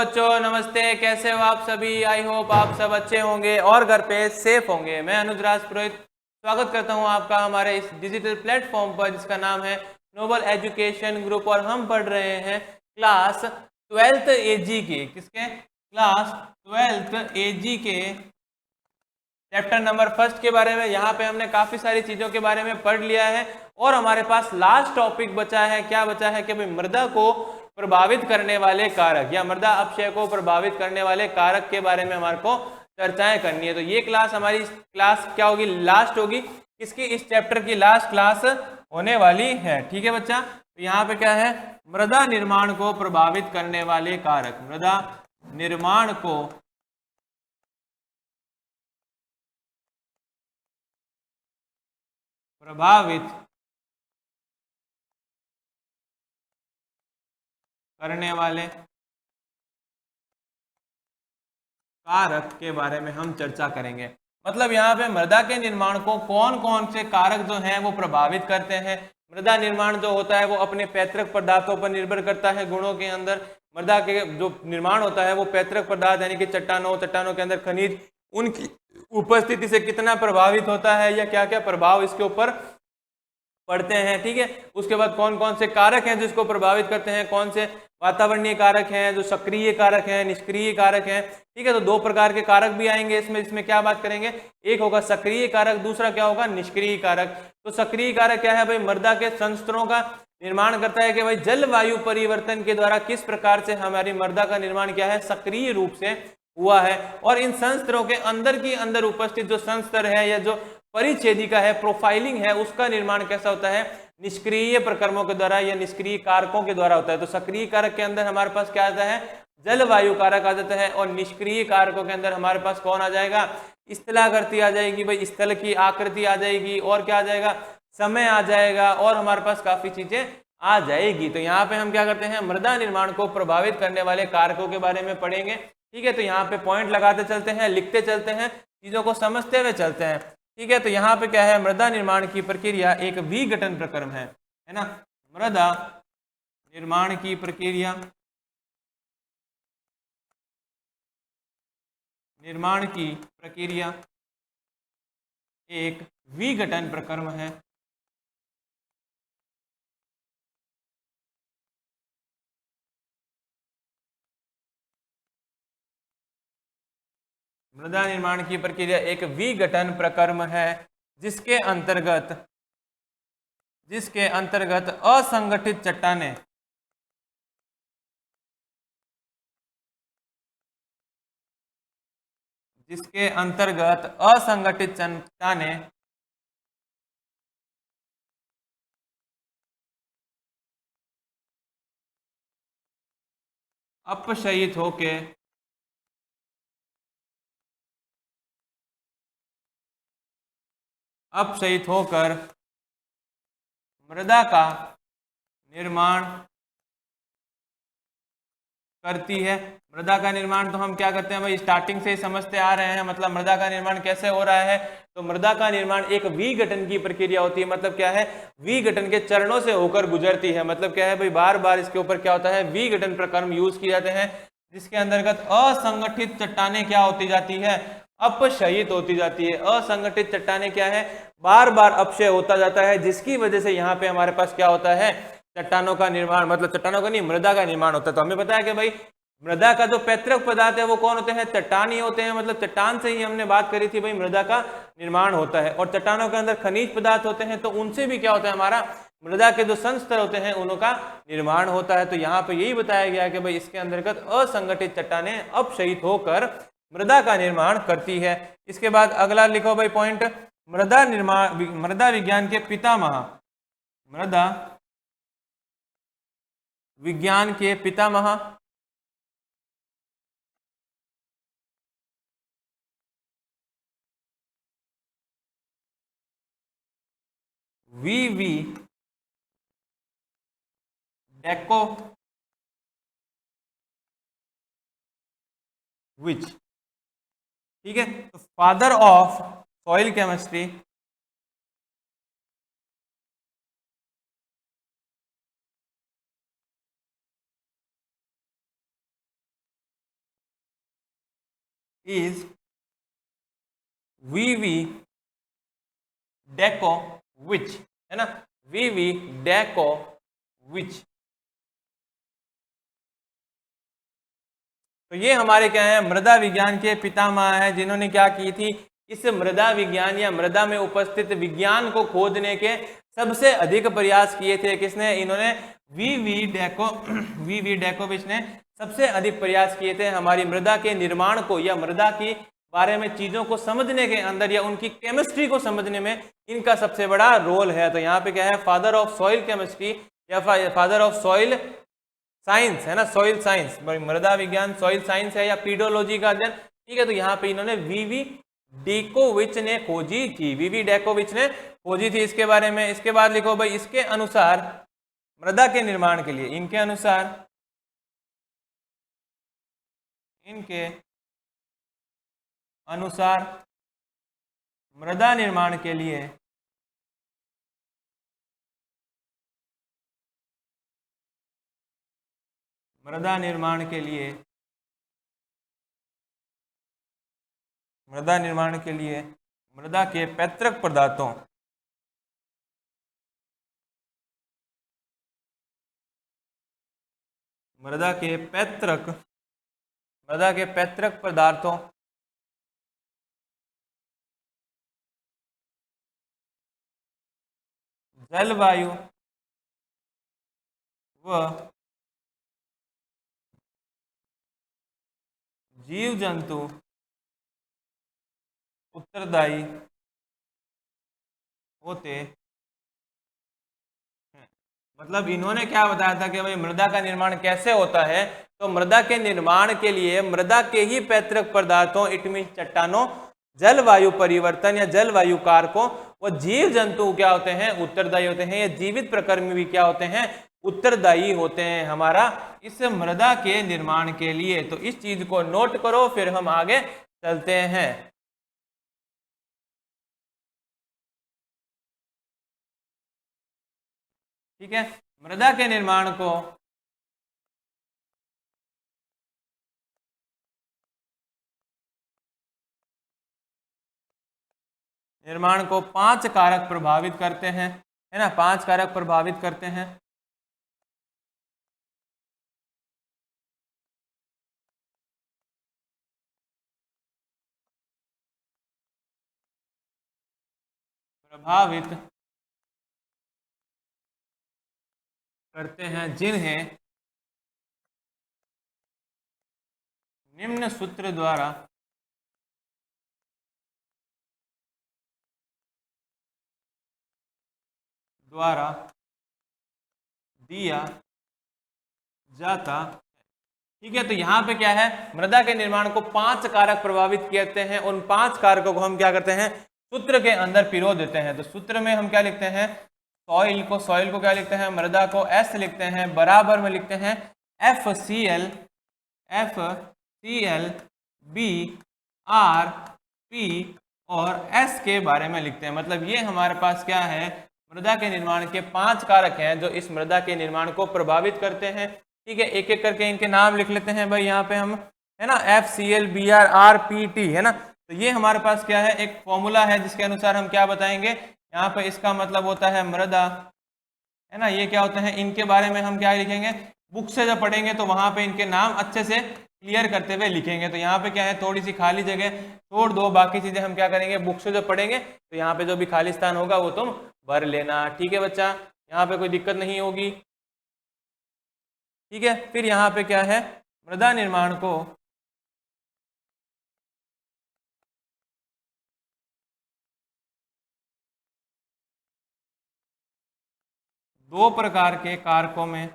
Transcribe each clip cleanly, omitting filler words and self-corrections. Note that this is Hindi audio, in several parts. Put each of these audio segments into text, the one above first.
बच्चों, नमस्ते। कैसे हो आप सभी? आई होप आप सब अच्छे होंगे और घर पे सेफ होंगे। मैं अनुज राज पुरोहित स्वागत करता हूं आपका हमारे इस डिजिटल प्लेटफॉर्म पर जिसका नाम है नोबल एजुकेशन ग्रुप। और हम पढ़ रहे हैं क्लास 12th एजी के, किसके? क्लास 12th एजी के चैप्टर नंबर फर्स्ट के बारे में। यहाँ पे हमने काफी सारी चीजों के बारे में पढ़ लिया है और हमारे पास लास्ट टॉपिक बचा है। क्या बचा है कि भाई मृदा को प्रभावित करने वाले कारक या मृदा अपक्षय को प्रभावित करने वाले कारक के बारे में हमारे को चर्चाएं करनी है। तो ये क्लास हमारी क्लास क्या होगी? लास्ट होगी। किसकी? इस चैप्टर की लास्ट क्लास होने वाली है। ठीक है बच्चा? तो यहाँ पे क्या है? मृदा निर्माण को प्रभावित करने वाले कारक। मृदा निर्माण को प्रभावित करने वाले कारक के बारे में हम चर्चा करेंगे। मतलब यहाँ पे मृदा के निर्माण को कौन कौन से कारक जो हैं वो प्रभावित करते हैं। मृदा निर्माण जो होता है वो अपने पैतृक पदार्थों पर निर्भर करता है। गुणों के अंदर मृदा के जो निर्माण होता है वो पैतृक पदार्थ यानी कि चट्टानों के अंदर खनिज, उनकी उपस्थिति से कितना प्रभावित होता है या क्या क्या प्रभाव इसके ऊपर पढ़ते हैं। ठीक है? उसके बाद कौन कौन से कारक हैं जिसको प्रभावित करते हैं, कौन से वातावरणीय कारक हैं, जो सक्रिय कारक हैं, निष्क्रिय कारक हैं। ठीक है? तो दो प्रकार के कारक भी आएंगे इसमें क्या बात करेंगे? एक होगा सक्रिय कारक, दूसरा क्या होगा? निष्क्रिय कारक। तो सक्रिय कारक क्या है भाई? मृदा के संस्तरों का निर्माण करता है कि भाई जलवायु परिवर्तन के द्वारा किस प्रकार से हमारी मृदा का निर्माण क्या है? सक्रिय रूप से हुआ है। और इन संस्तरों के अंदर की अंदर उपस्थित जो संस्तर है या जो परिच्छेदिका है, प्रोफाइलिंग है, उसका निर्माण कैसा होता है? निष्क्रिय प्रक्रमों के द्वारा या निष्क्रिय कारकों के द्वारा होता है। तो सक्रिय कारक के अंदर हमारे पास क्या आता है? जलवायु कारक आ जाता है। और निष्क्रिय कारकों के अंदर हमारे पास कौन आ जाएगा? स्थलाकृति आ जाएगी भाई, स्थल की आकृति आ जाएगी। और क्या आ जाएगा? समय आ जाएगा। और हमारे पास काफी चीजें आ जाएगी। तो यहाँ पे हम क्या करते हैं? मृदा निर्माण को प्रभावित करने वाले कारकों के बारे में पढ़ेंगे। ठीक है? तो यहाँ पे पॉइंट लगाते चलते हैं, लिखते चलते हैं, चीजों को समझते हुए चलते हैं। ठीक है? तो यहाँ पे क्या है? मृदा निर्माण की प्रक्रिया एक विघटन प्रक्रम है ना? मृदा निर्माण की प्रक्रिया एक विघटन प्रक्रम है। मृदा निर्माण की प्रक्रिया एक विघटन प्रक्रम है जिसके अंतर्गत असंगठित चट्टानें अपक्षयित होकर मृदा का निर्माण करती है। मृदा का निर्माण तो हम क्या करते हैं भाई? स्टार्टिंग से ही समझते आ रहे हैं। मतलब मृदा का निर्माण कैसे हो रहा है? तो मृदा का निर्माण एक विघटन की प्रक्रिया होती है। मतलब क्या है? विघटन के चरणों से होकर गुजरती है। मतलब क्या है भाई? बार बार इसके ऊपर क्या होता है? विघटन प्रक्रम यूज किए जाते हैं जिसके अंतर्गत असंगठित चट्टानें क्या होती जाती है? अपक्षयित होती जाती है। असंगठित चट्टानें क्या है? बार बार अपक्षय होता जाता है, जिसकी वजह से यहाँ पे हमारे पास क्या होता है? चट्टानों का निर्माण, मतलब चट्टानों का नहीं, मृदा का निर्माण होता है। तो हमें पता है कि भाई मृदा का जो पैतृक पदार्थ है वो कौन होते हैं? चट्टान ही होते हैं। मतलब चट्टान से ही हमने बात करी थी भाई मृदा का निर्माण होता है। और चट्टानों के अंदर खनिज पदार्थ होते हैं, तो उनसे भी क्या होता है? हमारा मृदा के जो संस्तर होते हैं उनका निर्माण होता है। तो यहाँ पे यही बताया गया कि भाई इसके अंतर्गत असंगठित चट्टानें अपक्षयित होकर मृदा का निर्माण करती है। इसके बाद अगला लिखो भाई पॉइंट, मृदा विज्ञान के पितामह, मृदा विज्ञान के पितामह वी डेकोविच। ठीक है? तो father of soil chemistry is V V Dekovich, है ना, वीवी डेकोविच। तो ये हमारे क्या है, मृदा विज्ञान के पितामह है, जिन्होंने क्या की थी, इस मृदा विज्ञान या मृदा में उपस्थित विज्ञान को खोजने के सबसे अधिक प्रयास किए थे। किसने? इन्होंने वीवी डेकोविच ने सबसे अधिक प्रयास किए थे हमारी मृदा के निर्माण को या मृदा की बारे में चीजों को समझने के अंदर या उनकी केमिस्ट्री को समझने में इनका सबसे बड़ा रोल है। तो यहाँ पे क्या है, फादर ऑफ सॉइल केमिस्ट्री या फादर ऑफ सॉइल साइंस, है ना, सॉइल साइंस, मृदा विज्ञान सॉइल साइंस है या पीडोलॉजी का अध्ययन, ठीक है। तो यहाँ पे इन्होंने वीवी डेकोविच ने खोजी थी, वीवी डेकोविच ने खोजी थी इसके बारे में। इसके बाद लिखो भाई, इसके अनुसार मृदा के निर्माण के लिए, इनके अनुसार, इनके अनुसार मृदा निर्माण के लिए मृदा निर्माण के लिए मृदा निर्माण के लिए मृदा के पैतृक पदार्थों मृदा के पैतृक पदार्थों जलवायु व जीव जंतु उत्तरदायी होते हैं। मतलब इन्होंने क्या बताया था कि भाई मृदा का निर्माण कैसे होता है, तो मृदा के निर्माण के लिए मृदा के ही पैतृक पदार्थों, इट मीन चट्टानों, जलवायु परिवर्तन या जलवायु कारकों व जीव जंतु क्या होते हैं, उत्तरदायी होते हैं, या जीवित प्रकृति भी क्या होते हैं, उत्तरदायी होते हैं हमारा इस मृदा के निर्माण के लिए। तो इस चीज को नोट करो, फिर हम आगे चलते हैं। ठीक है, मृदा के निर्माण को 5 कारक प्रभावित करते हैं, है ना, 5 कारक प्रभावित करते हैं। प्रभावित करते हैं, जिन्हें निम्न सूत्र द्वारा दिया जाता। ठीक है, तो यहाँ पे क्या है, मृदा के निर्माण को 5 कारक प्रभावित करते हैं। उन 5 कारकों को हम क्या करते हैं, सूत्र के अंदर पिरो देते हैं। तो सूत्र में हम क्या लिखते हैं, सॉइल को क्या लिखते हैं, मृदा को S लिखते हैं, बराबर में लिखते हैं FCl BrP और S के बारे में लिखते हैं। मतलब ये हमारे पास क्या है, मृदा के निर्माण के 5 कारक हैं जो इस मृदा के निर्माण को प्रभावित करते हैं। ठीक है, एक एक करके इनके नाम लिख लेते हैं भाई यहाँ पे हम, है ना, FCl BrP है ना। तो ये हमारे पास क्या है, एक फॉर्मूला है जिसके अनुसार हम क्या बताएंगे, यहाँ पे इसका मतलब होता है मृदा, है ना, ये क्या होता है, इनके बारे में हम क्या लिखेंगे, बुक से जब पढ़ेंगे तो वहां पे इनके नाम अच्छे से क्लियर करते हुए लिखेंगे। तो यहाँ पे क्या है, थोड़ी सी खाली जगह छोड़ दो, बाकी चीजें हम क्या करेंगे, बुक से जब पढ़ेंगे तो यहाँ पे जो भी खाली स्थान होगा वो तुम भर लेना। ठीक है बच्चा, यहाँ पे कोई दिक्कत नहीं होगी। ठीक है, फिर यहाँ पे क्या है, मृदा निर्माण को दो प्रकार के कारकों में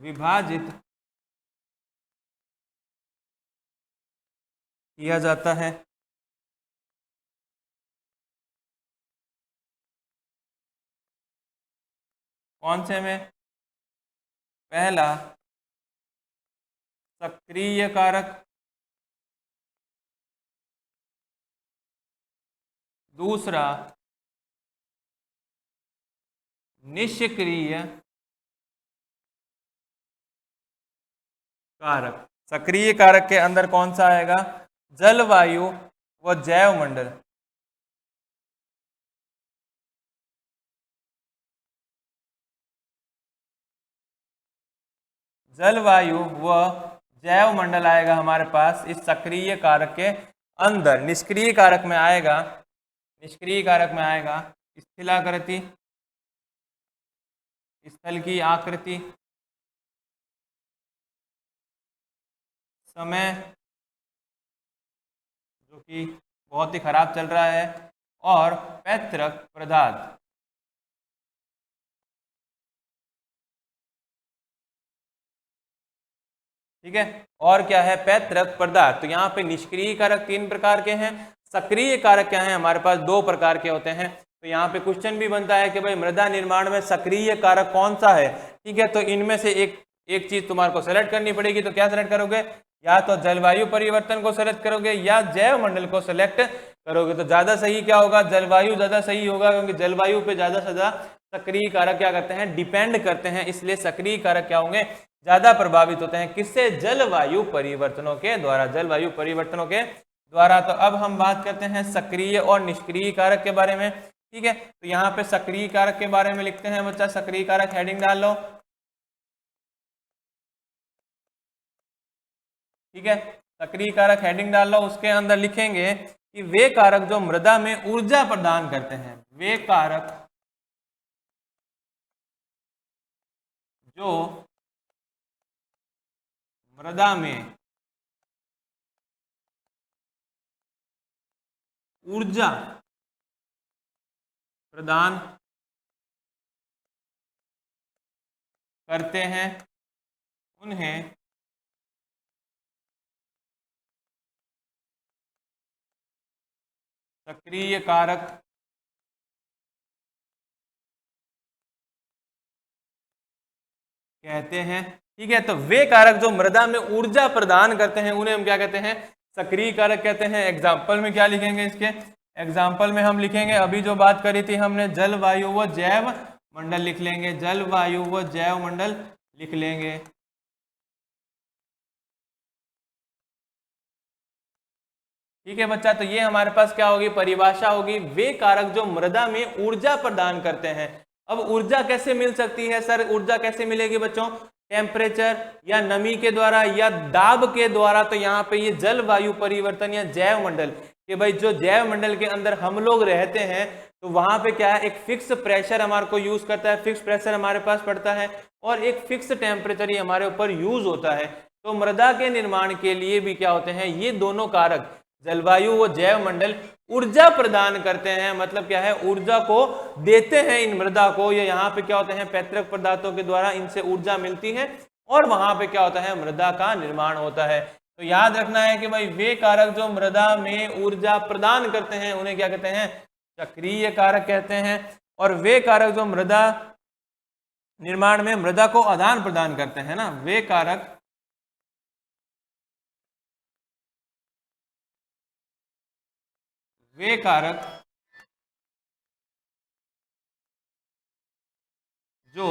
विभाजित किया जाता है। कौन से में, पहला सक्रिय कारक, दूसरा निष्क्रिय कारक। सक्रिय कारक के अंदर कौन सा आएगा? जलवायु व जैव मंडल। जलवायु व जैव मंडल आएगा हमारे पास इस सक्रिय कारक के अंदर। निष्क्रिय कारक में आएगा, निष्क्रिय कारक में आएगा स्थलाकृति, स्थल की आकृति, समय जो कि बहुत ही खराब चल रहा है, और पैतृक पदार्थ। ठीक है, और क्या है? पैतृक पदार्थ। तो यहाँ पे निष्क्रिय कारक 3 प्रकार के हैं, सक्रिय कारक क्या है? हमारे पास 2 प्रकार के होते हैं। तो यहाँ पे क्वेश्चन भी बनता है कि भाई मृदा निर्माण में सक्रिय कारक कौन सा है? ठीक है, तो इनमें से एक चीज तुम्हारे को सेलेक्ट करनी पड़ेगी। तो क्या सेलेक्ट करोगे? या तो जलवायु परिवर्तन को सेलेक्ट करोगे या जैव मंडल को सेलेक्ट करोगे। तो ज्यादा सही क्या होगा? जलवायु ज्यादा सही होगा, क्योंकि जलवायु पे ज्यादा से ज्यादा सक्रिय कारक क्या करते हैं? डिपेंड करते हैं। इसलिए सक्रिय कारक क्या होंगे? ज्यादा प्रभावित होते हैं। किससे? जलवायु परिवर्तनों के द्वारा, जलवायु परिवर्तनों के द्वारा। तो अब हम बात करते हैं सक्रिय और निष्क्रिय कारक के बारे में। ठीक है, तो यहाँ पे सक्रिय कारक के बारे में लिखते हैं बच्चा। सक्रिय कारक हेडिंग डाल लो। ठीक है, सक्रिय कारक हेडिंग डाल लो। उसके अंदर लिखेंगे कि वे कारक जो मृदा में ऊर्जा प्रदान करते हैं, वे कारक जो मृदा में ऊर्जा प्रदान करते हैं, उन्हें सक्रिय कारक कहते हैं। ठीक है, तो वे कारक जो मृदा में ऊर्जा प्रदान करते हैं उन्हें हम क्या कहते हैं? सक्रिय कारक कहते हैं। एग्जाम्पल में क्या लिखेंगे? इसके एग्जाम्पल में हम लिखेंगे, अभी जो बात करी थी हमने, जलवायु व जैव मंडल लिख लेंगे, जलवायु व जैव मंडल लिख लेंगे। ठीक है बच्चा, तो ये हमारे पास क्या होगी? परिभाषा होगी। वे कारक जो मृदा में ऊर्जा प्रदान करते हैं। अब ऊर्जा कैसे मिल सकती है सर? ऊर्जा कैसे मिलेगी बच्चों? टेम्परेचर या नमी के द्वारा या दाब के द्वारा। तो यहाँ पे ये जलवायु परिवर्तन या जैव मंडल, कि भाई जो जैव मंडल के अंदर हम लोग रहते हैं, तो वहां पे क्या है? एक फिक्स प्रेशर हमारे को यूज करता है, फिक्स प्रेशर हमारे पास पड़ता है, और एक फिक्स टेम्परेचर ही हमारे ऊपर यूज होता है। तो मृदा के निर्माण के लिए भी क्या होते हैं? ये दोनों कारक, जलवायु व जैव मंडल, ऊर्जा प्रदान करते हैं। मतलब क्या है? ऊर्जा को देते हैं इन मृदा को। ये यहाँ पे क्या होते हैं? पैतृक पदार्थों के द्वारा इनसे ऊर्जा मिलती है, और वहां पे क्या होता है? मृदा का निर्माण होता है। तो याद रखना है कि भाई वे कारक जो मृदा में ऊर्जा प्रदान करते हैं उन्हें क्या कहते हैं? सक्रिय कारक कहते हैं। और वे कारक जो मृदा निर्माण में मृदा को आदान प्रदान करते हैं ना, वे कारक जो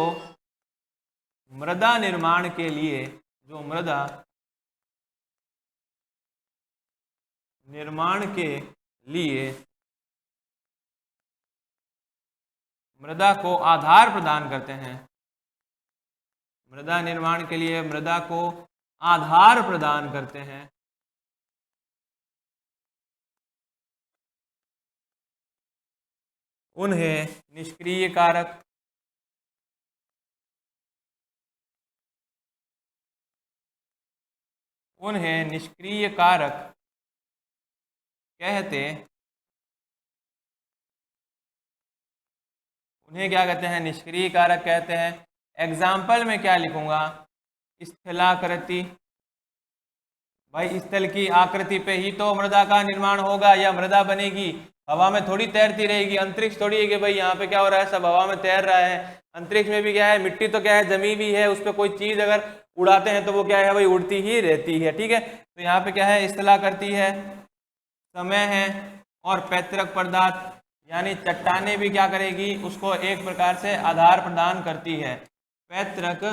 मृदा निर्माण के लिए, जो मृदा निर्माण के लिए मृदा को आधार प्रदान करते हैं, मृदा निर्माण के लिए मृदा को आधार प्रदान करते हैं, उन्हें निष्क्रिय कारक कहते, उन्हें क्या कहते हैं? निष्क्रिय कारक कहते हैं। एग्जाम्पल में क्या लिखूंगा? स्थलाकृति। भाई स्थल की आकृति पे ही तो मृदा का निर्माण होगा या मृदा बनेगी। हवा में थोड़ी तैरती रहेगी, अंतरिक्ष थोड़ी है कि भाई यहाँ पे क्या हो रहा है? सब हवा में तैर रहा है। अंतरिक्ष में भी क्या है? मिट्टी तो क्या है? जमी भी है, उस पर कोई चीज अगर उड़ाते हैं तो वो क्या है भाई? उड़ती ही रहती है। ठीक है, तो यहाँ पे क्या है? स्थलाकृति है, समय है, और पैतृक पदार्थ यानी चट्टाने भी क्या करेगी, उसको एक प्रकार से आधार प्रदान करती है, पैतृक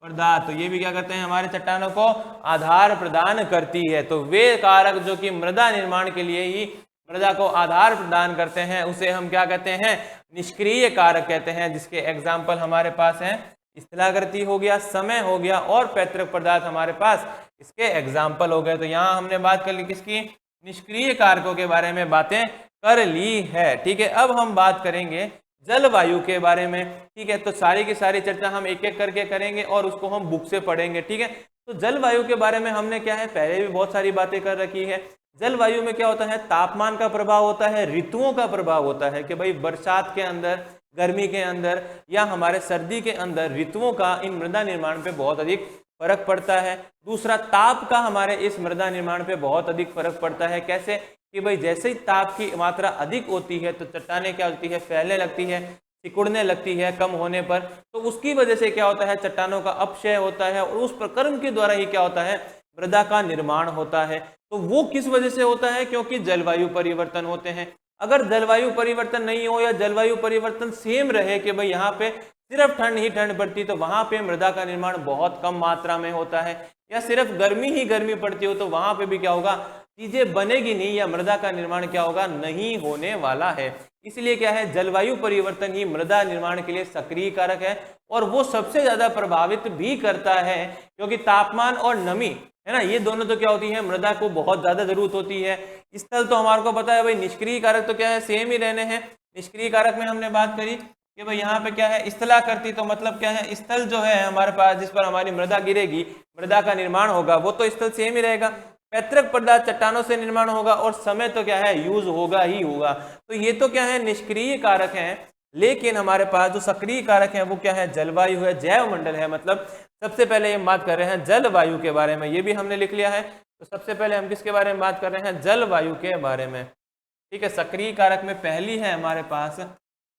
पदार्थ। तो ये भी क्या करते हैं, हमारे चट्टानों को आधार प्रदान करती है। तो वे कारक जो कि मृदा निर्माण के लिए ही मृदा को आधार प्रदान करते हैं, उसे हम क्या कहते हैं, निष्क्रिय कारक कहते हैं, जिसके एग्जाम्पल हमारे पास हैं स्थलाकृति हो गया, समय हो गया और पैतृक पदार्थ हमारे पास इसके एग्जाम्पल हो गए। तो यहाँ हमने बात कर ली किसकी, निष्क्रिय कारकों के बारे में बातें कर ली है। ठीक है, अब हम बात करेंगे जलवायु के बारे में। ठीक है, तो सारी की सारी चर्चा हम एक एक करके करेंगे और उसको हम बुक से पढ़ेंगे। ठीक है, तो जलवायु के बारे में हमने क्या है, पहले भी बहुत सारी बातें कर रखी है। जलवायु में क्या होता है, तापमान का प्रभाव होता है, ऋतुओं का प्रभाव होता है कि भाई बरसात के अंदर, गर्मी के अंदर या हमारे सर्दी के अंदर ऋतुओं का इन मृदा निर्माण पे बहुत अधिक फर्क पड़ता है। दूसरा, ताप का हमारे इस मृदा निर्माण पे बहुत अधिक फर्क पड़ता है। कैसे कि भाई जैसे ही ताप की मात्रा अधिक होती है तो चट्टानें क्या होती है, फैलने लगती है, सिकुड़ने लगती है कम होने पर। तो उसकी वजह से क्या होता है, चट्टानों का अपक्षय होता है और उस प्रक्रम के द्वारा ही क्या होता है, मृदा का निर्माण होता है। तो वो किस वजह से होता है, क्योंकि जलवायु परिवर्तन होते हैं। अगर जलवायु परिवर्तन नहीं हो या जलवायु परिवर्तन सेम रहे कि भाई यहाँ पे सिर्फ ठंड ही ठंड पड़ती, तो वहां पे मृदा का निर्माण बहुत कम मात्रा में होता है। या सिर्फ गर्मी ही गर्मी पड़ती हो तो वहां पे भी क्या होगा, चीजें बनेगी नहीं या मृदा का निर्माण क्या होगा, नहीं होने वाला है। इसलिए क्या है, जलवायु परिवर्तन ही मृदा निर्माण के लिए सक्रिय कारक है और वो सबसे ज्यादा प्रभावित भी करता है, क्योंकि तापमान और नमी है ना, ये दोनों तो क्या होती है, मृदा को बहुत ज्यादा जरूरत होती है। स्थल तो हमारे को पता है भाई, निष्क्रिय कारक तो क्या है, सेम ही रहने हैं। निष्क्रिय कारक में हमने बात करी कि भाई यहाँ पे क्या है, स्थलाकृति, तो मतलब क्या है, स्थल जो है हमारे पास जिस पर हमारी मृदा गिरेगी, मृदा का निर्माण होगा, वो तो स्थल सेम ही रहेगा। पैतृक पदार्थ चट्टानों से निर्माण होगा और समय तो क्या है, यूज होगा ही होगा। तो ये तो क्या है, निष्क्रिय कारक हैं। लेकिन हमारे पास जो सक्रिय कारक है वो क्या है, जलवायु है, जैव मंडल है। मतलब सबसे पहले हम बात कर रहे हैं जलवायु के बारे में, ये भी हमने लिख लिया है। तो सबसे पहले हम किसके बारे में बात कर रहे हैं, जलवायु के बारे में। ठीक है, सक्रिय कारक में पहली है हमारे पास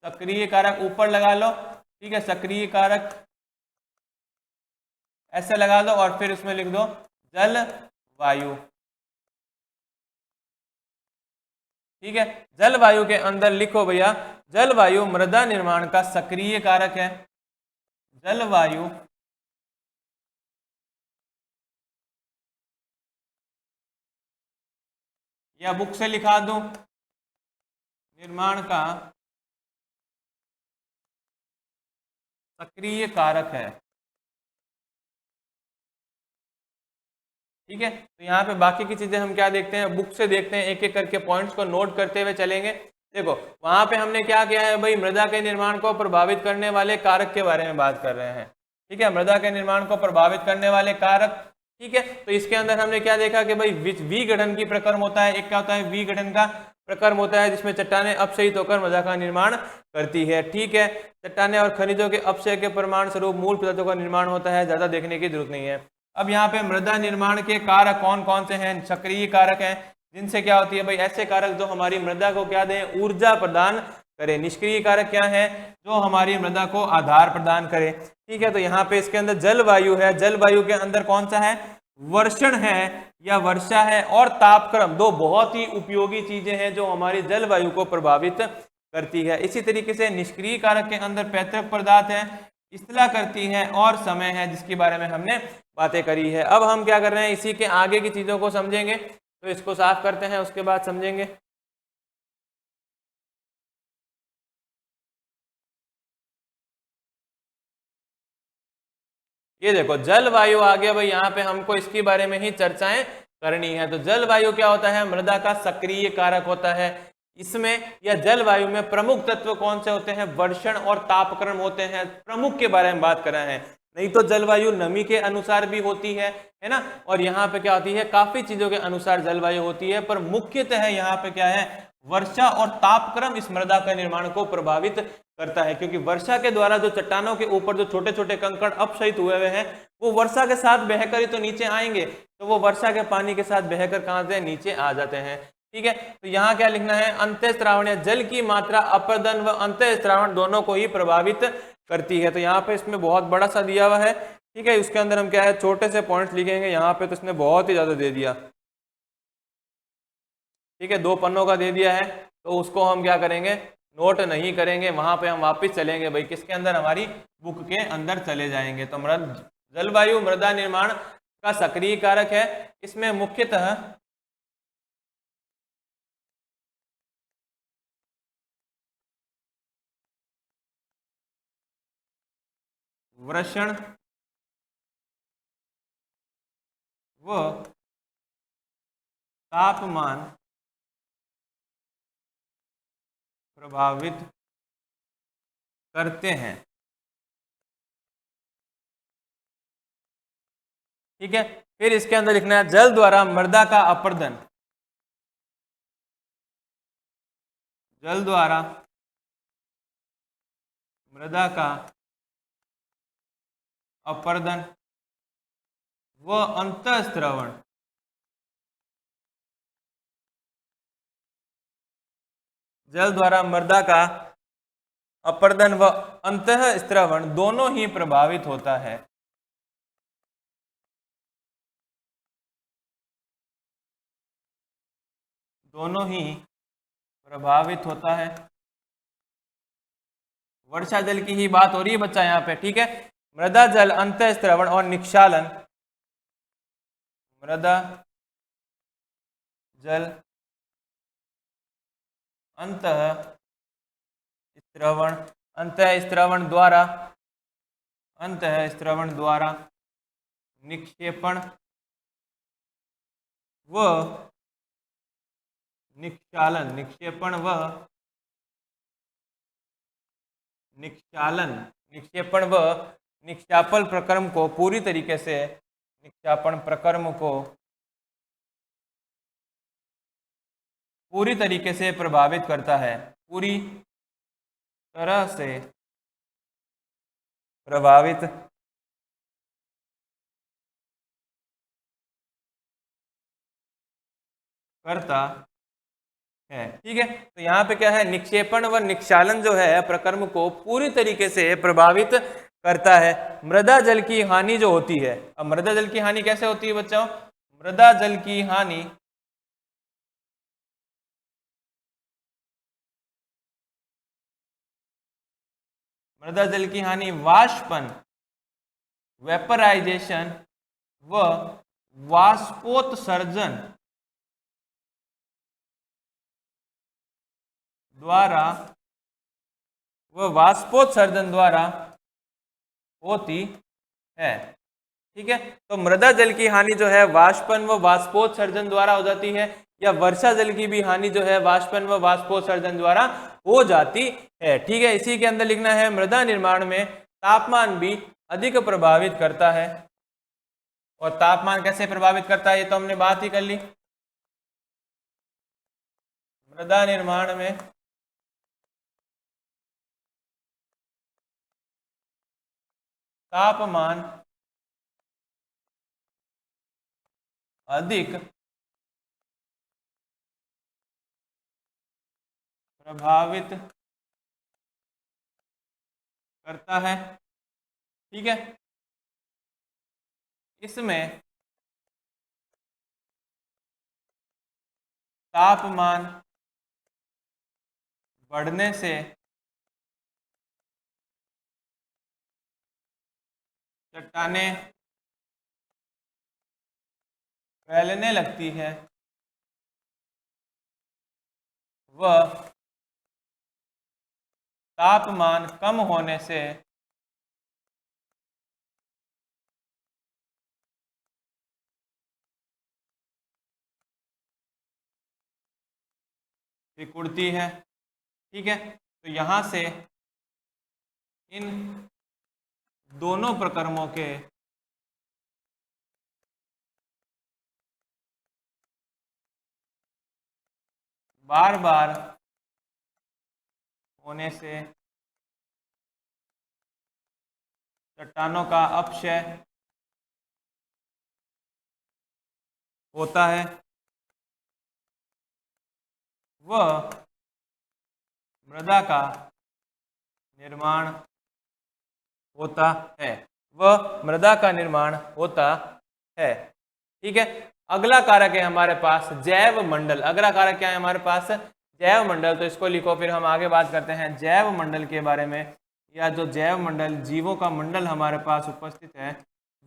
सक्रिय कारक, ऊपर लगा लो। ठीक है, सक्रिय कारक ऐसे लगा दो और फिर उसमें लिख दो जलवायु। ठीक है, जलवायु के अंदर लिखो भैया, जलवायु मृदा निर्माण का सक्रिय कारक है। जलवायु या बुक से लिखा दूं, निर्माण का सक्रिय कारक है। ठीक है, तो यहाँ पे बाकी की चीजें हम क्या देखते हैं, बुक से देखते हैं, एक एक करके पॉइंट्स को नोट करते हुए चलेंगे। देखो वहां पे हमने क्या किया है भाई, मृदा के निर्माण को प्रभावित करने वाले कारक के बारे में बात कर रहे हैं। ठीक है, मृदा के निर्माण को प्रभावित करने वाले कारक। ठीक है, तो इसके अंदर हमने क्या देखा कि भाई विघटन की प्रक्रम होता है। एक क्या होता है, विघटन का प्रक्रम होता है, जिसमें चट्टानें अपक्षयित होकर मृदा का निर्माण करती है। ठीक है, चट्टानें और खनिजों के अपक्षय के परिणाम स्वरूप मूल पदार्थों का निर्माण होता है, ज्यादा देखने की जरूरत नहीं है। अब यहाँ पे मृदा निर्माण के कारक कौन कौन से हैं, सक्रिय कारक हैं, जिनसे क्या होती है भाई, ऐसे कारक जो हमारी मृदा को क्या दें, ऊर्जा प्रदान करें। निष्क्रिय कारक क्या है, जो हमारी मृदा को आधार प्रदान करे। ठीक है, तो यहाँ पे इसके अंदर जलवायु है। जलवायु के अंदर कौन सा है, वर्षण है या वर्षा है और तापक्रम, दो बहुत ही उपयोगी चीजें हैं जो हमारी जलवायु को प्रभावित करती है। इसी तरीके से निष्क्रिय कारक के अंदर पैतृक पदार्थ है, स्थलाकृति है और समय है, जिसके बारे में हमने बातें करी है। अब हम क्या कर रहे हैं, इसी के आगे की चीजों को समझेंगे। तो इसको साफ करते हैं, उसके बाद समझेंगे। ये देखो जलवायु आ गया भाई, यहाँ पे हमको इसके बारे में ही चर्चाएं करनी है। तो जलवायु क्या होता है, मृदा का सक्रिय कारक होता है। इसमें या जलवायु में प्रमुख तत्व कौन से होते हैं, वर्षण और तापक्रम होते हैं। प्रमुख के बारे में बात कर रहे हैं, नहीं तो जलवायु नमी के अनुसार भी होती है ना। और यहाँ पे क्या होती है, काफी चीजों के अनुसार जलवायु होती है, पर मुख्यतः यहाँ पे क्या है, वर्षा और तापक्रम इस मृदा का निर्माण को प्रभावित करता है। क्योंकि वर्षा के द्वारा जो चट्टानों के ऊपर जो छोटे छोटे कंकड़ अपक्षयित हुए हुए हैं, वो वर्षा के साथ बहकर ही तो नीचे आएंगे, तो वो वर्षा के पानी के साथ बहकर कहाँ से नीचे आ जाते हैं। ठीक है, तो यहाँ क्या लिखना है, अंतःस्रावण या जल की मात्रा अपरदन व अंतःस्रावण दोनों को ही प्रभावित करती है। तो यहाँ पे इसमें बहुत बड़ा सा दिया हुआ है। ठीक है, उसके अंदर हम क्या है, छोटे से पॉइंट्स लिखेंगे। यहाँ पे तो इसने बहुत ही ज्यादा दे दिया। ठीक है, 2 पन्नों का दे दिया है, तो उसको हम क्या करेंगे, नोट नहीं करेंगे, वहां पे हम वापस चलेंगे भाई किसके अंदर, हमारी बुक के अंदर चले जाएंगे। तो जलवायु मृदा निर्माण का सक्रिय कारक है। इसमें मुख्यतः वर्षण व तापमान प्रभावित करते हैं। ठीक है, फिर इसके अंदर लिखना है जल द्वारा मृदा का अपरदन। जल द्वारा मृदा का अपरदन व अंतःस्रवण। जल द्वारा मृदा का अपरदन व अंतःस्रवण दोनों ही प्रभावित होता है। दोनों ही प्रभावित होता है। वर्षा जल की ही बात हो रही है बच्चा यहाँ पे, ठीक है। मृदा जल अंतःस्रवण और निक्षालन। मृदा जल अंतःस्रवण द्वारा निक्षेपण व निक्षालन। निक्षेपण व निक्षापन प्रक्रम को पूरी तरीके से प्रभावित करता है। पूरी तरह से प्रभावित करता है। ठीक है, तो यहाँ पे क्या है, निक्षेपण व निक्षालन जो है प्रक्रम को पूरी तरीके से प्रभावित करता है। मृदा जल की हानि जो होती है, अब मृदा जल की हानि कैसे होती है बच्चों, मृदा जल की हानि वाष्पन, वेपराइजेशन व वाष्पोत्सर्जन द्वारा होती है। ठीक है, तो मृदा जल की हानि जो है वाष्पन व वाष्पोत्सर्जन द्वारा हो जाती है, या वर्षा जल की भी हानि जो है वाष्पन व वाष्पोत्सर्जन द्वारा हो जाती है। ठीक है, इसी के अंदर लिखना है मृदा निर्माण में तापमान भी अधिक प्रभावित करता है। और तापमान कैसे प्रभावित करता है ये तो हमने बात ही कर ली। मृदा निर्माण में तापमान अधिक प्रभावित करता है। ठीक है, इसमें तापमान बढ़ने से चट्टानें फैलने लगती है व तापमान कम होने से सिकुड़ती है। ठीक है, तो यहां से इन दोनों प्रक्रमों के बार बार होने से चट्टानों का अपक्षय होता है व मृदा का निर्माण होता है। ठीक है, अगला कारक है हमारे पास जैव मंडल। अगला कारक क्या है हमारे पास, जैव मंडल, तो इसको लिखो, फिर हम आगे बात करते हैं जैव मंडल के बारे में, या जो जैव मंडल जीवों का मंडल हमारे पास उपस्थित है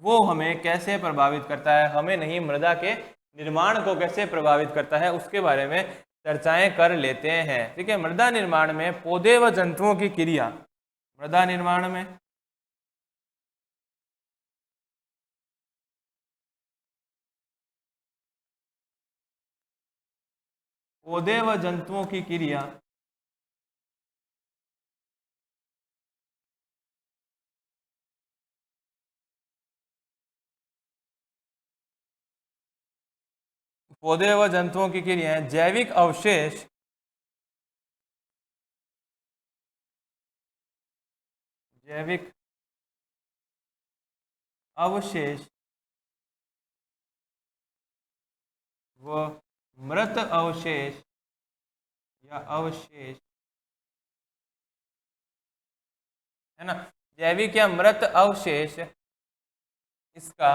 वो हमें कैसे प्रभावित करता है, हमें नहीं मृदा के निर्माण को कैसे प्रभावित करता है, उसके बारे में चर्चाएं कर लेते हैं। ठीक है, मृदा निर्माण में पौधे व जंतुओं की क्रिया, मृदा निर्माण में पौधे व जंतुओं की क्रिया, पौधे व जंतुओं की क्रियाएं, जैविक अवशेष, जैविक अवशेष व मृत अवशेष या अवशेष, है ना, जैविक या मृत अवशेष, इसका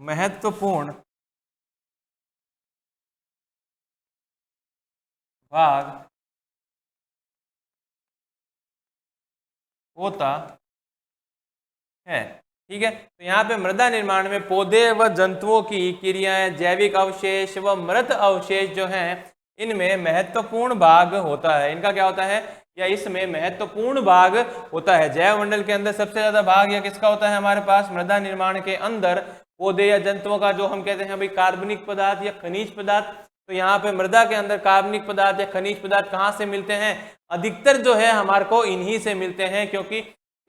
महत्वपूर्ण भाग होता है। ठीक है, तो यहाँ पे मृदा निर्माण में पौधे व जंतुओं की क्रियाएं, जैविक अवशेष व मृत अवशेष जो हैं इनमें महत्वपूर्ण भाग होता है। इनका क्या होता है, या इसमें महत्वपूर्ण भाग होता है। जैव मंडल के अंदर सबसे ज्यादा भाग या किसका होता है हमारे पास, मृदा निर्माण के अंदर पौधे या जंतुओं का, जो हम कहते हैं भाई कार्बनिक पदार्थ या खनिज पदार्थ। तो यहाँ पे मृदा के अंदर कार्बनिक पदार्थ या खनिज पदार्थ कहाँ से मिलते हैं, अधिकतर जो है हमारे को इन्हीं से मिलते हैं, क्योंकि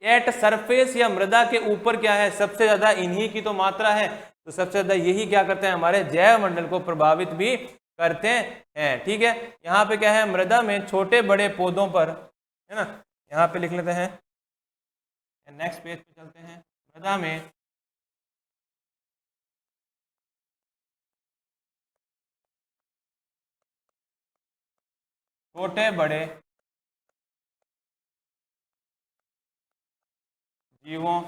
एट सरफेस या मृदा के ऊपर क्या है, सबसे ज्यादा इन्हीं की तो मात्रा है। तो सबसे ज्यादा यही क्या करते हैं, हमारे जैव मंडल को प्रभावित भी करते हैं। ठीक है, यहाँ पे क्या है, मृदा में छोटे बड़े पौधों पर, है ना, यहाँ पे लिख लेते हैं, नेक्स्ट पेज पे चलते हैं। मृदा में छोटे बड़े जीवों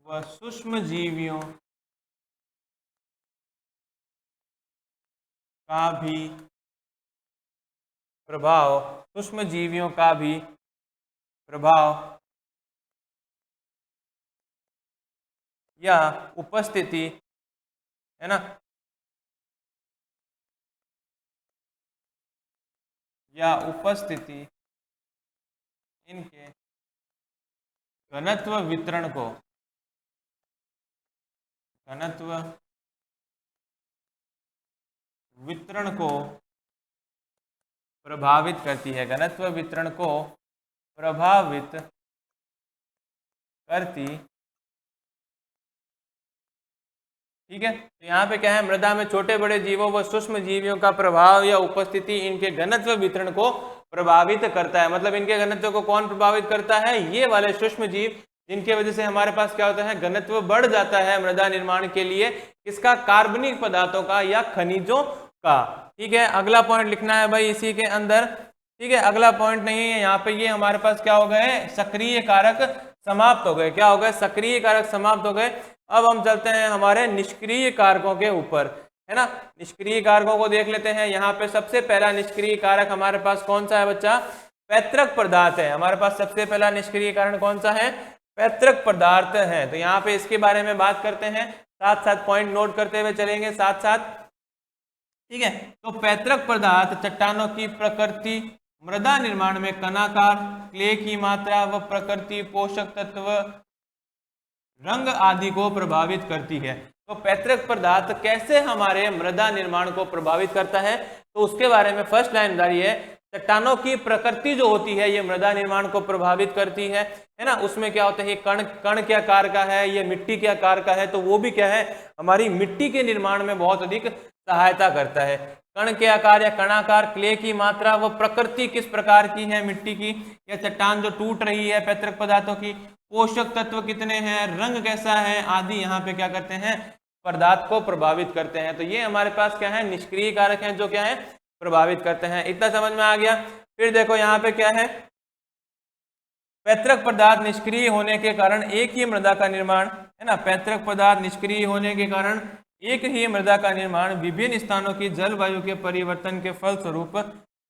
व सूक्ष्म जीवियों का भी प्रभाव, सूक्ष्म जीवियों का भी प्रभाव या उपस्थिति, है ना, या उपस्थिति इनके घनत्व वितरण को, घनत्व वितरण को प्रभावित करती है, घनत्व वितरण को प्रभावित करती। ठीक है, तो यहाँ पे क्या है, मृदा में छोटे बड़े जीवों व सूक्ष्म जीवियों का प्रभाव या उपस्थिति इनके घनत्व वितरण को प्रभावित करता है। मतलब इनके घनत्व को कौन प्रभावित करता है, ये वाले सूक्ष्म जीव, जिनके वजह से हमारे पास क्या होता है, घनत्व बढ़ जाता है मृदा निर्माण के लिए, किसका, कार्बनिक पदार्थों का या खनिजों का। ठीक है, अगला पॉइंट लिखना है भाई इसी के अंदर। ठीक है, अगला पॉइंट नहीं है यहाँ पे, ये हमारे पास क्या हो गए, सक्रिय कारक समाप्त हो गए। क्या हो गए, सक्रिय कारक समाप्त हो गए। अब हम चलते हैं हमारे निष्क्रिय कारकों के ऊपर, है ना। निष्क्रिय कारकों को देख लेते हैं। यहाँ पे सबसे पहला निष्क्रिय कारक हमारे पास कौन सा है बच्चा, पैतृक पदार्थ है। हमारे पास सबसे पहला निष्क्रिय कारण कौन सा है, पैतृक पदार्थ है। तो यहाँ पे इसके बारे में बात करते हैं, साथ साथ पॉइंट नोट करते हुए चलेंगे साथ साथ। ठीक है, तो पैतृक पदार्थ चट्टानों की प्रकृति, मृदा निर्माण में कणाकार, क्ले की मात्रा व प्रकृति, पोषक तत्व, रंग आदि को प्रभावित करती है। तो पैतृक पदार्थ कैसे हमारे मृदा निर्माण को प्रभावित करता है, तो उसके बारे में फर्स्ट लाइन बता रही है, चट्टानों की प्रकृति जो होती है ये मृदा निर्माण को प्रभावित करती है ना। उसमें क्या होता है, कण कण क्या आकार का है, ये मिट्टी के आकार का है, तो वो भी क्या है, हमारी मिट्टी के निर्माण में बहुत अधिक सहायता करता है। कण के आकार या कणाकार, क्ले की मात्रा, व प्रकृति किस प्रकार की है मिट्टी की या चट्टान जो टूट रही है पैतृक पदार्थों की, पोषक तत्व कितने हैं, रंग कैसा है आदि यहाँ पे क्या करते हैं, पदार्थ को प्रभावित करते हैं। तो ये हमारे पास क्या है, निष्क्रिय कारक हैं जो क्या है, प्रभावित करते हैं। इतना समझ में आ गया। फिर देखो यहाँ पे क्या है, पैतृक पदार्थ निष्क्रिय होने के कारण एक ही मृदा का निर्माण, है ना, पैतृक पदार्थ निष्क्रिय होने के कारण एक ही मृदा का निर्माण विभिन्न स्थानों की जलवायु के परिवर्तन के फलस्वरूप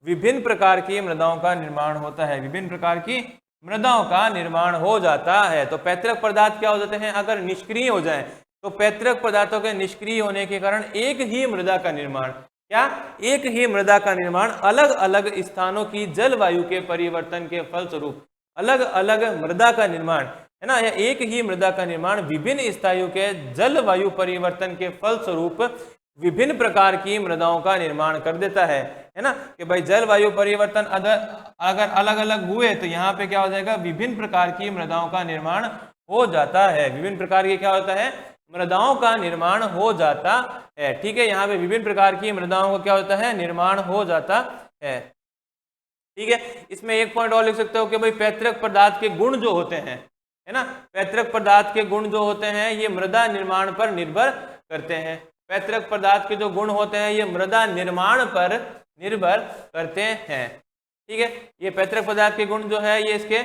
विभिन्न प्रकार की मृदाओं का निर्माण होता है, विभिन्न प्रकार की मृदाओं का निर्माण हो जाता है। तो पैतृक पदार्थ क्या हो जाते हैं, अगर निष्क्रिय हो जाए तो पैतृक पदार्थों के निष्क्रिय होने के कारण एक ही मृदा का निर्माण, क्या, एक ही मृदा का निर्माण अलग अलग स्थानों की जलवायु के परिवर्तन के फलस्वरूप अलग अलग मृदा का निर्माण, है ना, यह एक ही मृदा का निर्माण विभिन्न स्थायु के जलवायु परिवर्तन के फलस्वरूप विभिन्न प्रकार की मृदाओं का निर्माण कर देता है ना, कि भाई जलवायु परिवर्तन अगर अलग अलग हुए तो यहाँ पे क्या हो जाएगा, विभिन्न प्रकार की मृदाओं का निर्माण हो जाता है, विभिन्न प्रकार की क्या होता है, मृदाओं का निर्माण हो जाता है। ठीक है, यहाँ पे विभिन्न प्रकार की मृदाओं का क्या होता है, निर्माण हो जाता है। ठीक है, इसमें एक पॉइंट और लिख सकते हो कि भाई पैतृक पदार्थ के गुण जो होते हैं, है ना, पैतृक पदार्थ के गुण जो होते हैं ये मृदा निर्माण पर निर्भर करते हैं। पैतृक पदार्थ के जो गुण होते हैं ये मृदा निर्माण पर निर्भर करते हैं। ठीक है, ये पैतृक पदार्थ के गुण जो है ये इसके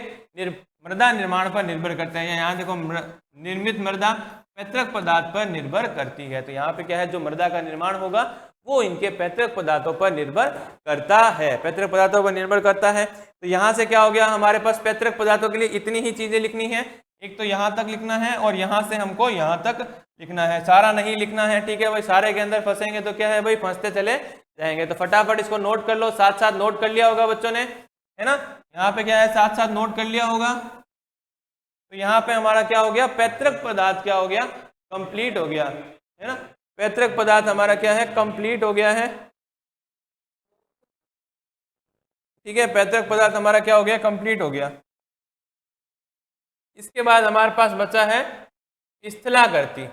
मृदा निर्माण पर निर्भर करते हैं। यहाँ देखो निर्मित मृदा पैतृक पदार्थ पर निर्भर करती है, तो यहाँ पे क्या है, जो मृदा का निर्माण होगा वो इनके पैतृक पदार्थों पर निर्भर करता है, पैतृक पदार्थों पर निर्भर करता है। तो यहाँ से क्या हो गया, हमारे पास पैतृक पदार्थों के लिए इतनी ही चीजें लिखनी है, एक तो यहाँ तक लिखना है और यहाँ से हमको यहाँ तक लिखना है, सारा नहीं लिखना है। ठीक है भाई, सारे के अंदर फंसेंगे तो क्या है भाई, फंसते चले जाएंगे। तो फटाफट इसको नोट कर लो, साथ साथ नोट कर लिया होगा बच्चों ने, है ना, यहाँ पे क्या है, साथ साथ नोट कर लिया होगा। तो यहाँ पे हमारा क्या हो गया, पैतृक पदार्थ क्या हो गया, कंप्लीट हो गया, है ना, पैतृक पदार्थ हमारा क्या है, कंप्लीट हो गया है। ठीक है, पैतृक पदार्थ हमारा क्या हो गया, कंप्लीट हो गया। इसके बाद हमारे पास बचा है स्थलाकृति,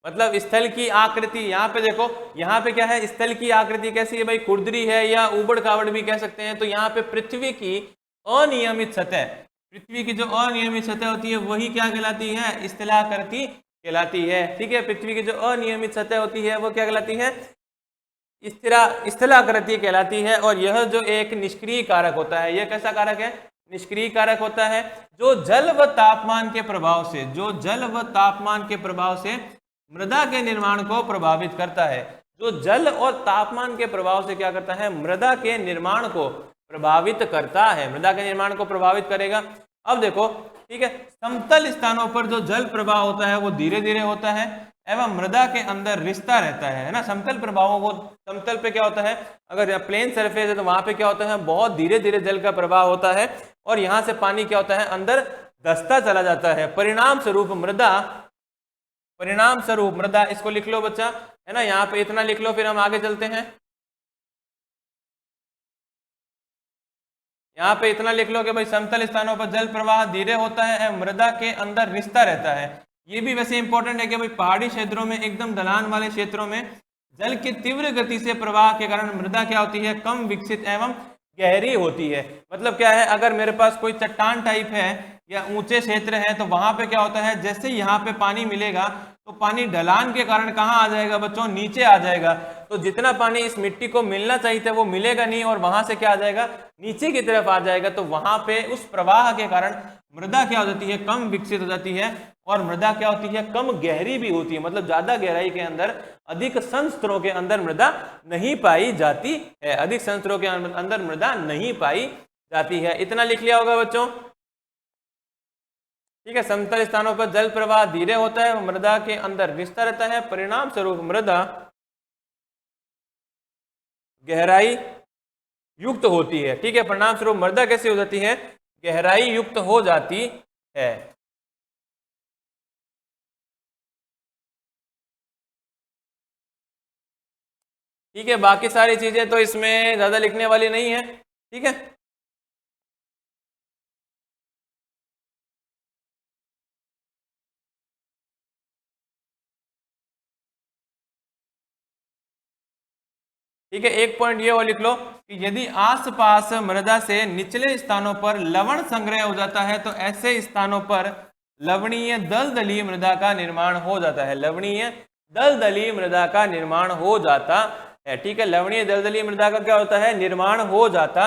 मतलब स्थल की आकृति। यहाँ पे देखो, यहाँ पे क्या है, स्थल की आकृति कैसी है भाई, खुरदरी है या उबड़ खाबड़ भी कह सकते हैं। तो यहाँ पे पृथ्वी की अनियमित सतह, पृथ्वी की जो अनियमित सतह होती है वही क्या कहलाती है, स्थलाकृति कहलाती है। ठीक है, पृथ्वी की जो अनियमित सतह होती है वो क्या कहलाती है, स्थलाकृति कहलाती है। और यह जो एक निष्क्रिय कारक होता है, यह कैसा कारक है, निष्क्रिय कारक होता है, जो जल व तापमान के प्रभाव से, जो जल व तापमान के प्रभाव से मृदा के निर्माण को प्रभावित करता है, जो जल और तापमान के प्रभाव से क्या करता है, मृदा के निर्माण को प्रभावित करता है, मृदा के निर्माण को प्रभावित करेगा। अब देखो, ठीक है, समतल स्थानों पर जो जल प्रवाह होता है वो धीरे धीरे होता है एवं मृदा के अंदर रिश्ता रहता है ना। समतल प्रभावों को, समतल पे क्या होता है, अगर प्लेन सरफेस है तो वहां पे क्या होता है, बहुत धीरे धीरे जल का प्रवाह होता है और यहाँ से पानी क्या होता है, अंदर धंसता चला जाता है। परिणाम स्वरूप मृदा, इसको लिख लो बच्चा, है ना, यहाँ पे इतना लिख लो, फिर हम आगे चलते हैं। यहाँ पे इतना लिख लो कि भाई समतल स्थानों पर जल प्रवाह धीरे होता है एवं मृदा के अंदर रिश्ता रहता है। ये भी वैसे इंपॉर्टेंट है कि भाई पहाड़ी क्षेत्रों में, एकदम ढलान वाले क्षेत्रों में जल की तीव्र गति से प्रवाह के कारण मृदा क्या होती है, कम विकसित एवं गहरी होती है। मतलब क्या है, अगर मेरे पास कोई चट्टान टाइप है या ऊंचे क्षेत्र है तो वहां पे क्या होता है, जैसे यहाँ पे पानी मिलेगा तो पानी ढलान के कारण कहाँ आ जाएगा बच्चों, नीचे आ जाएगा। तो जितना पानी इस मिट्टी को मिलना चाहिए था वो मिलेगा नहीं और वहां से क्या आ जाएगा, नीचे की तरफ आ जाएगा। तो वहां पे उस प्रवाह के कारण मृदा क्या हो जाती है, कम विकसित हो जाती है और मृदा क्या होती है, कम गहरी भी होती है। मतलब ज्यादा गहराई के अंदर, अधिक संस्तरों के अंदर मृदा नहीं पाई जाती है, अधिक संस्तरों के अंदर मृदा नहीं पाई जाती है। इतना लिख लिया होगा बच्चों। ठीक है, समतल स्थानों पर जल प्रवाह धीरे होता है, मृदा के अंदर रिश्ता रहता है, परिणाम स्वरूप मृदा गहराई युक्त होती है। ठीक है, परिणाम स्वरूप मृदा कैसी हो जाती है, गहराई युक्त हो जाती है। ठीक है, बाकी सारी चीजें तो इसमें ज्यादा लिखने वाली नहीं है। ठीक है, ठीक है, एक पॉइंट ये और लिख लो कि यदि आसपास मृदा से निचले स्थानों पर लवण संग्रह हो जाता है तो ऐसे स्थानों पर लवणीय दलदली मृदा का निर्माण हो जाता है, लवणीय दलदली मृदा का निर्माण हो जाता है। ठीक है, लवणीय दलदली मृदा का क्या होता है, निर्माण हो जाता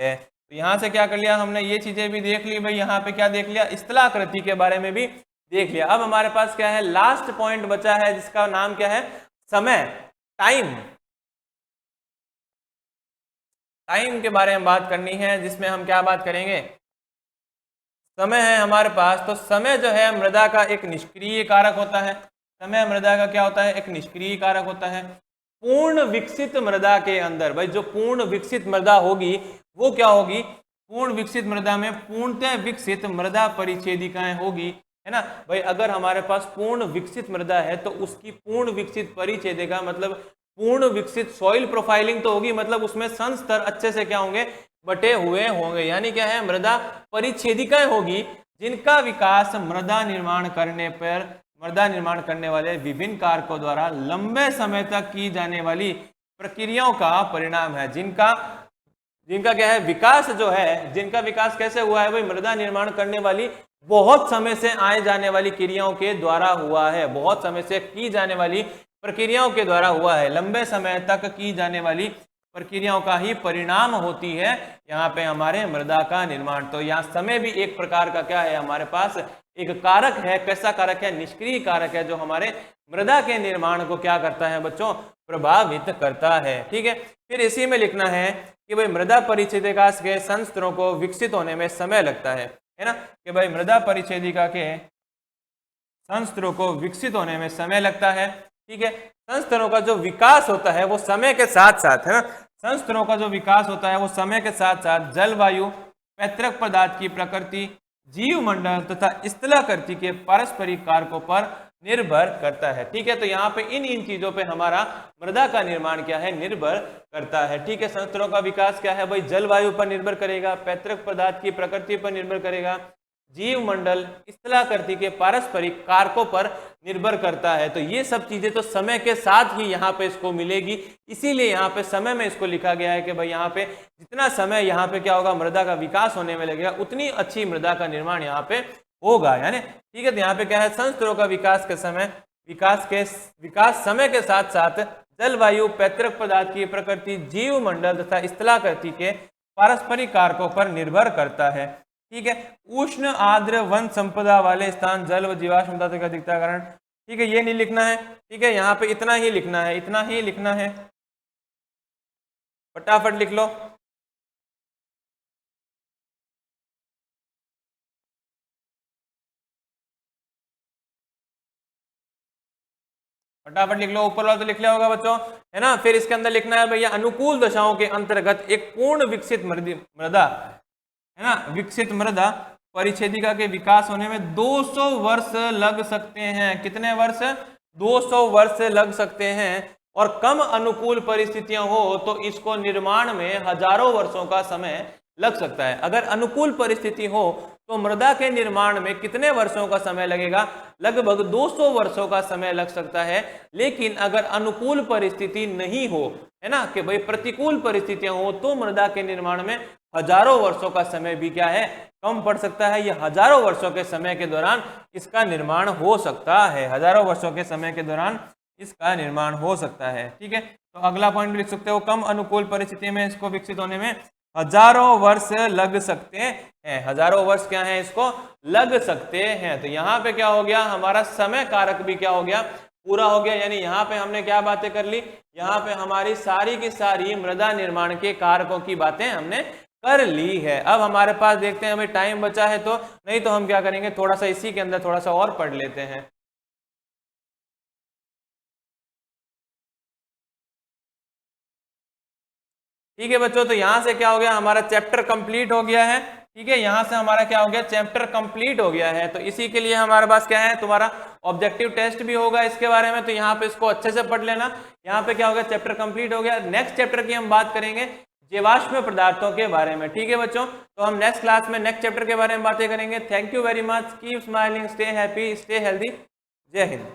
है। तो यहाँ से क्या कर लिया हमने, ये चीजें भी देख ली भाई, यहाँ पे क्या देख लिया, स्थलाकृति के बारे में भी देख लिया। अब हमारे पास क्या है, लास्ट पॉइंट बचा है जिसका नाम क्या है, समय, टाइम। टाइम के बारे में बात करनी है, जिसमें हम क्या बात करेंगे, समय है हमारे पास। तो समय जो है मृदा का एक निष्क्रिय कारक होता है। समय मृदा का क्या होता है, एक निष्क्रिय कारक होता है। पूर्ण विकसित मृदा के अंदर भाई, जो पूर्ण विकसित मृदा होगी वो क्या होगी, पूर्ण विकसित मृदा में पूर्णतः विकसित मृदा परिच्छेदिकाएं होगी, है ना भाई। अगर हमारे पास पूर्ण विकसित मृदा है तो उसकी पूर्ण विकसित परिच्छेदिका मतलब पूर्ण विकसित सॉइल प्रोफाइलिंग तो होगी, मतलब उसमें संस्तर अच्छे से क्या होंगे, बटे हुए होंगे। यानी क्या है, मृदा परिच्छेदिकाएं होगी जिनका विकास मृदा निर्माण करने पर, मृदा निर्माण करने वाले विभिन्न कारकों द्वारा लंबे समय तक की जाने वाली प्रक्रियाओं का परिणाम है। जिनका क्या है, विकास जो है, जिनका विकास कैसे हुआ है भाई, मृदा निर्माण करने वाली बहुत समय से आए जाने वाली क्रियाओं के द्वारा हुआ है, बहुत समय से की जाने वाली प्रक्रियाओं के द्वारा हुआ है। लंबे समय तक की जाने वाली प्रक्रियाओं का ही परिणाम होती है यहाँ पे हमारे मृदा का निर्माण। तो यहाँ समय भी एक प्रकार का क्या है, हमारे पास एक कारक है। कैसा कारक है, निष्क्रिय कारक है, जो हमारे मृदा के निर्माण को क्या करता है बच्चों, प्रभावित करता है। ठीक है, फिर इसी में लिखना है कि भाई मृदा परिच्छेदिका के संस्तरों को विकसित होने में समय लगता है ना, कि भाई मृदा परिच्छेदिका के संस्तरों को विकसित होने में समय लगता है। ठीक है, संस्तरों का जो विकास होता है वो समय के साथ साथ, है ना, संस्तरों का जो विकास होता है वो समय के साथ साथ जलवायु, पैतृक पदार्थ की प्रकृति, जीव मंडल तथा स्थलाकृति के पारस्परिक कारकों पर निर्भर करता है। ठीक है, तो यहाँ पे इन चीजों पे हमारा मृदा का निर्माण क्या है, निर्भर करता है। ठीक है, संस्तरों का विकास क्या है भाई, जलवायु पर निर्भर करेगा, पैतृक पदार्थ की प्रकृति पर निर्भर करेगा, जीव मंडल, स्थलाकृति के पारस्परिक कारकों पर निर्भर करता है। तो ये सब चीजें तो समय के साथ ही यहाँ पे इसको मिलेगी, इसीलिए यहाँ पे समय में इसको लिखा गया है कि भाई यहाँ पे जितना समय यहाँ पे क्या होगा, मृदा का विकास होने में लगेगा, उतनी अच्छी मृदा का निर्माण यहाँ पे होगा, यानी। ठीक है, तो यहाँ पे क्या है, संस्तरों का विकास के समय, विकास समय के साथ साथ जलवायु, पैतृक पदार्थ की प्रकृति, जीव मंडल तथा स्थलाकृति के पारस्परिक कारकों पर निर्भर करता है। ठीक है, उष्ण आर्द्र वन संपदा वाले स्थान, जल व जीवाश्म तत्व का अधिकता कारण। ठीक है, ये नहीं लिखना है। ठीक है, यहाँ पे इतना ही लिखना है, इतना ही लिखना है, फटाफट लिख लो। फटाफट लिख लो, ऊपर वाला तो लिख लिया होगा बच्चों, है ना। फिर इसके अंदर लिखना है भैया, अनुकूल दशाओं के अंतर्गत एक पूर्ण विकसित मृदा, है ना, विकसित मृदा परिच्छेदिका के विकास होने में 200 वर्ष लग सकते हैं। कितने वर्ष, 200 वर्ष लग सकते हैं। और कम अनुकूल परिस्थितियां हो तो इसको निर्माण में हजारों वर्षों का समय लग सकता है। अगर अनुकूल परिस्थिति हो तो मृदा के निर्माण में कितने वर्षों का समय लगेगा, लगभग 200 वर्षों का समय लग सकता है। लेकिन अगर अनुकूल परिस्थिति नहीं हो, है ना, कि भाई प्रतिकूल परिस्थितियां हो, तो मृदा के निर्माण में हजारों वर्षों का समय भी क्या है, कम पड़ सकता है। यह हजारों वर्षों के समय के दौरान इसका निर्माण हो सकता है, हजारों वर्षों के समय के दौरान इसका निर्माण हो सकता है। ठीक है, तो अगला पॉइंट लिख सकते हो, कम अनुकूल परिस्थिति में इसको विकसित होने में हजारों वर्ष लग सकते हैं। हजारों वर्ष क्या है, इसको लग सकते हैं। तो यहाँ पे क्या हो गया, हमारा समय कारक भी क्या हो गया, पूरा हो गया। यानी यहाँ पे हमने क्या बातें कर ली, यहाँ पे हमारी सारी की सारी मृदा निर्माण के कारकों की बातें हमने कर ली है। अब हमारे पास देखते हैं हमें टाइम बचा है तो, नहीं तो हम क्या करेंगे, थोड़ा सा इसी के अंदर थोड़ा सा और पढ़ लेते हैं। ठीक है बच्चों, तो यहां से क्या हो गया, हमारा चैप्टर कंप्लीट हो गया है। ठीक है, यहां से हमारा क्या हो गया, चैप्टर कंप्लीट हो गया है। तो इसी के लिए हमारे पास क्या है, तुम्हारा ऑब्जेक्टिव टेस्ट भी होगा इसके बारे में, तो यहाँ पे इसको अच्छे से पढ़ लेना। यहाँ पे क्या हो गया, चैप्टर कंप्लीट हो गया। नेक्स्ट चैप्टर की हम बात करेंगे जीवाश्म पदार्थों के बारे में। ठीक है बच्चों, तो हम नेक्स्ट क्लास में नेक्स्ट चैप्टर के बारे में बातें करेंगे। Thank you very much, keep smiling, stay happy, stay healthy. जय हिंद।